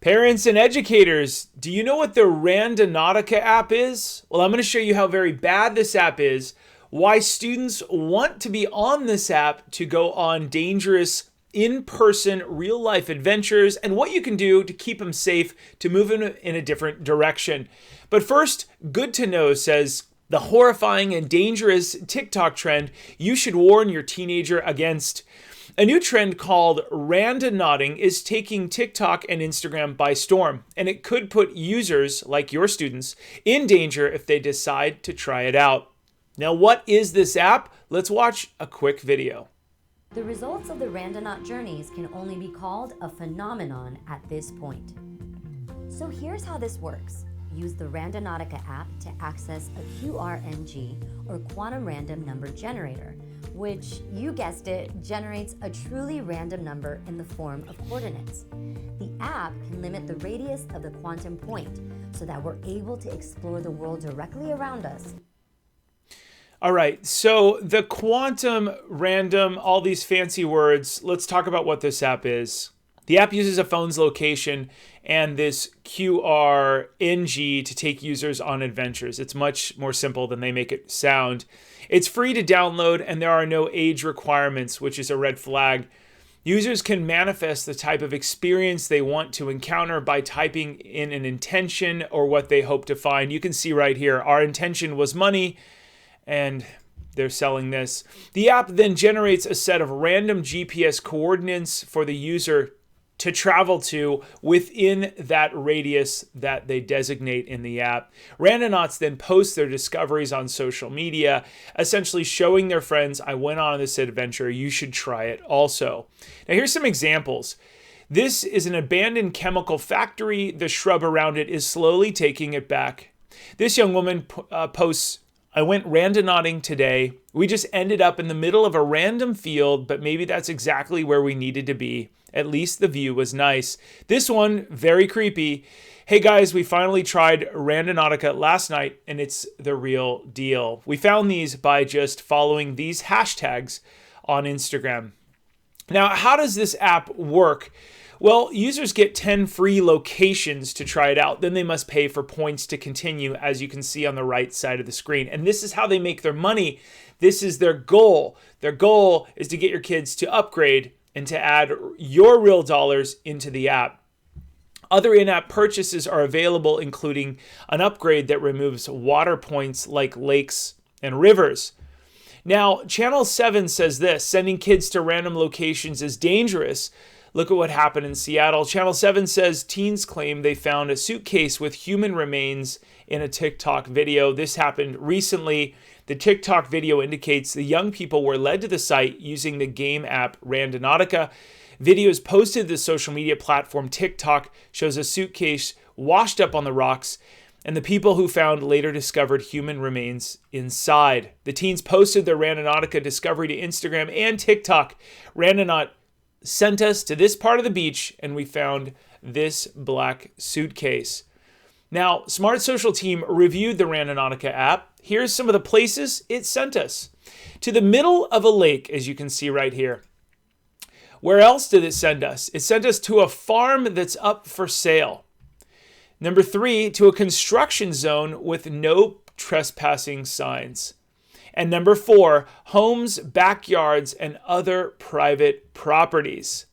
Parents and educators, do you know what the Randonautica app is? Well, I'm going to show you how very bad this app is, why students want to be on this app to go on dangerous in-person real-life adventures, and what you can do to keep them safe to move in a different direction. But first, Good to Know says, the horrifying and dangerous TikTok trend you should warn your teenager against. A new trend called randonauting is taking TikTok and Instagram by storm, and it could put users, like your students, in danger if they decide to try it out. Now, what is this app? Let's watch a quick video. The results of the Randonaut journeys can only be called a phenomenon at this point. So here's how this works. Use the Randonautica app to access a QRNG, or quantum random number generator, which, you guessed it, generates a truly random number in the form of coordinates. The app can limit the radius of the quantum point so that we're able to explore the world directly around us. All right, so the quantum random, all these fancy words, let's talk about what this app is. The app uses a phone's location and this QRNG to take users on adventures. It's much more simple than they make it sound. It's free to download and there are no age requirements, which is a red flag. Users can manifest the type of experience they want to encounter by typing in an intention or what they hope to find. You can see right here, our intention was money, and they're selling this. The app then generates a set of random GPS coordinates for the user to travel to within that radius that they designate in the app. Randonauts then post their discoveries on social media, essentially showing their friends, I went on this adventure, you should try it also. Now here's some examples. This is an abandoned chemical factory. The shrub around it is slowly taking it back. This young woman posts, I went randonauting today. We just ended up in the middle of a random field, but maybe that's exactly where we needed to be. At least the view was nice. This one, very creepy. Hey guys, we finally tried Randonautica last night and it's the real deal. We found these by just following these hashtags on Instagram. Now, how does this app work? Well, users get 10 free locations to try it out. Then they must pay for points to continue, as you can see on the right side of the screen. And this is how they make their money. This is their goal. Their goal is to get your kids to upgrade and to add your real dollars into the app. Other in-app purchases are available, including an upgrade that removes water points like lakes and rivers. Now, Channel 7 says this, sending kids to random locations is dangerous. Look at what happened in Seattle. Channel 7 says teens claim they found a suitcase with human remains in a TikTok video. This happened recently. The TikTok video indicates the young people were led to the site using the game app Randonautica. Videos posted to the social media platform TikTok shows a suitcase washed up on the rocks, and the people who found later discovered human remains inside. The teens posted their Randonautica discovery to Instagram and TikTok. Randonaut sent us to this part of the beach, and we found this black suitcase. Now, Smart Social Team reviewed the Randonautica app. Here's some of the places it sent us. To the middle of a lake, as you can see right here. Where else did it send us? It sent us to a farm that's up for sale. Number 3, to a construction zone with no trespassing signs. And number 4, homes, backyards, and other private properties.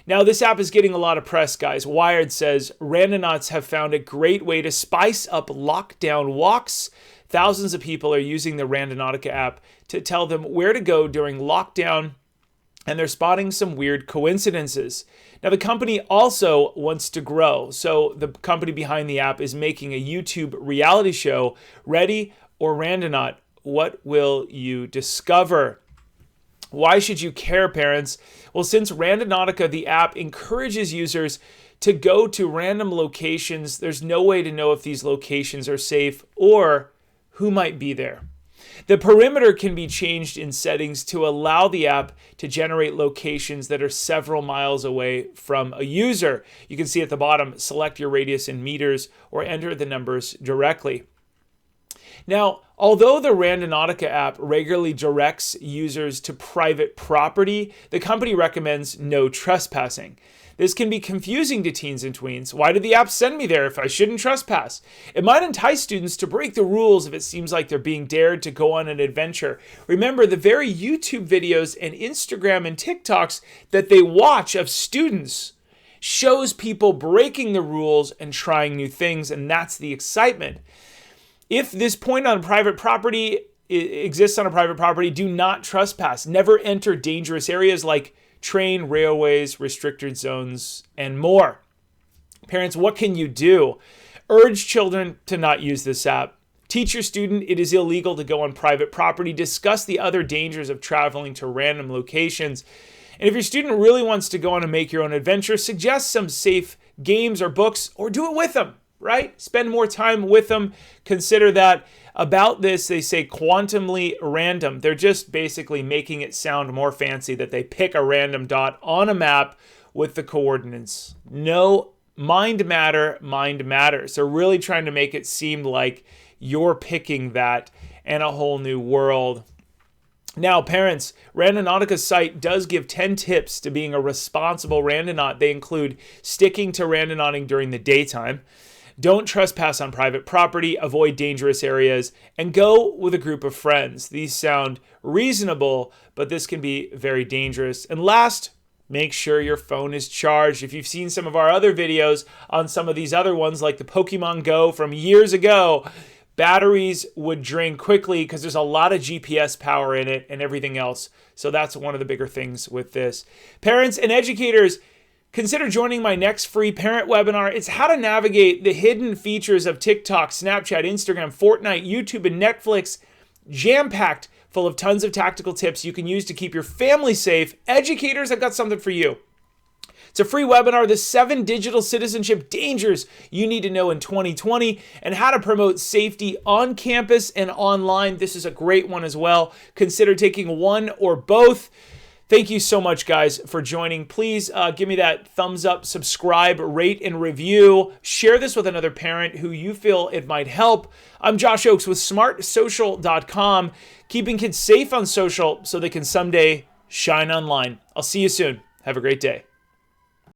Now, this app is getting a lot of press, guys. Wired says, Randonauts have found a great way to spice up lockdown walks. Thousands of people are using the Randonautica app to tell them where to go during lockdown, and they're spotting some weird coincidences. Now, the company also wants to grow. So the company behind the app is making a YouTube reality show, Ready or Randonaut? What will you discover? Why should you care, parents? Well, since Randonautica, the app, encourages users to go to random locations, there's no way to know if these locations are safe or who might be there. The perimeter can be changed in settings to allow the app to generate locations that are several miles away from a user. You can see at the bottom, select your radius in meters or enter the numbers directly. Now, although the Randonautica app regularly directs users to private property, the company recommends no trespassing. This can be confusing to teens and tweens. Why did the app send me there if I shouldn't trespass? It might entice students to break the rules if it seems like they're being dared to go on an adventure. Remember, the very YouTube videos and Instagram and TikToks that they watch of students shows people breaking the rules and trying new things, and that's the excitement. If this point on private property exists on a private property, do not trespass. Never enter dangerous areas like train, railways, restricted zones, and more. Parents, what can you do? Urge children to not use this app. Teach your student it is illegal to go on private property. Discuss the other dangers of traveling to random locations. And if your student really wants to go on and make your own adventure, suggest some safe games or books, or do it with them, right? Spend more time with them. Consider that. About this, they say quantumly random. They're just basically making it sound more fancy that they pick a random dot on a map with the coordinates. No, mind matters. They're really trying to make it seem like you're picking that and a whole new world. Now, parents, Randonautica's site does give 10 tips to being a responsible randonaut. They include sticking to randonauting during the daytime, don't trespass on private property, avoid dangerous areas, and go with a group of friends. These sound reasonable, but this can be very dangerous. And last, make sure your phone is charged. If you've seen some of our other videos on some of these other ones, like the Pokemon Go from years ago, batteries would drain quickly because there's a lot of GPS power in it and everything else. So that's one of the bigger things with this. Parents and educators, consider joining my next free parent webinar. It's how to navigate the hidden features of TikTok, Snapchat, Instagram, Fortnite, YouTube, and Netflix, jam-packed full of tons of tactical tips you can use to keep your family safe. Educators, I've got something for you. It's a free webinar, the 7 digital citizenship dangers you need to know in 2020 and how to promote safety on campus and online. This is a great one as well. Consider taking one or both. Thank you so much, guys, for joining. Please give me that thumbs up, subscribe, rate, and review. Share this with another parent who you feel it might help. I'm Josh Ochs with smartsocial.com, keeping kids safe on social so they can someday shine online. I'll see you soon. Have a great day.